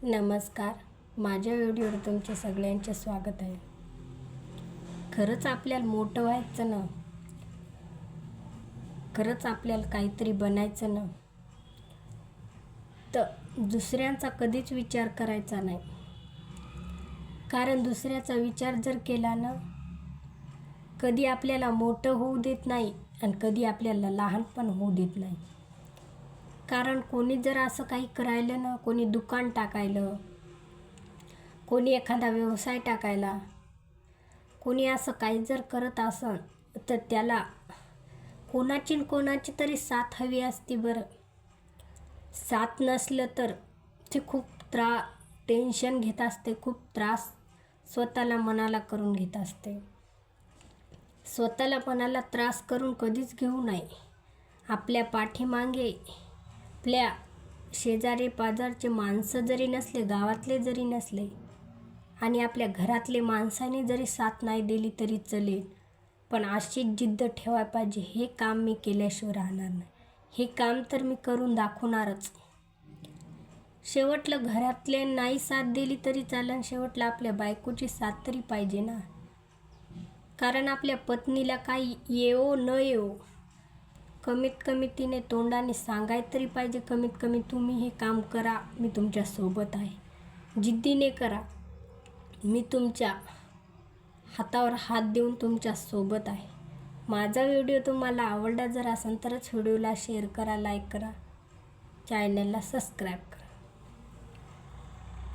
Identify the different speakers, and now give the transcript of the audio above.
Speaker 1: नमस्कार. माझ्या व्हिडिओवर तुमचे सगळ्यांचे स्वागत आहे. खरंच आपल्याला मोठं व्हायचं ना, खरंच आपल्याला काहीतरी बनायचं ना, तर दुसऱ्यांचा कधीच विचार करायचा नाही. कारण दुसऱ्याचा विचार जर केला ना, कधी आपल्याला मोठं होऊ देत नाही आणि कधी आपल्याला लहान पण होऊ देत नाही. कारण कोणी जर असं काही करायलं ना, कोणी दुकान टाकायलं, कोणी एखादा व्यवसाय टाकायला, कोणी असं काही जर करत असेल तर त्याला कोणाची तरी साथ हवी असते. बरं, साथ नसलं तर ते खूप टेन्शन घेत असते, खूप त्रास स्वतःला मनाला करून घेत असते. स्वतःला मनाला त्रास करून कधीच घेऊ नये. आपल्या पाठीमागे आपल्या शेजारी पाजारचे माणसं जरी नसले, गावातले जरी नसले आणि आपल्या घरातले माणसाने जरी साथ नाही दिली तरी चालेल, पण अशीच जिद्द ठेवायला पाहिजे, हे काम मी केल्याशिवाय राहणार नाही, हे काम तर मी करून दाखवणारच. शेवटला घरातले नाही साथ दिली तरी चालेल, शेवटला आपल्या बायकोची साथ तरी पाहिजे ना. कारण आपल्या पत्नीला काही येवो न येवो, कमीत कमी तिने तोंडाने सांगायला तरी पाहिजे, कमीत कमी तुम्ही हे काम करा, मी तुमच्या सोबत आहे, जिद्दीने करा, मी तुमच्या हातावर हात देऊन तुमच्या सोबत आहे. माझा व्हिडिओ तुम्हाला आवडला जर असेल तरच व्हिडिओला शेअर करा, लाईक करा, चॅनलला सबस्क्राईब करा.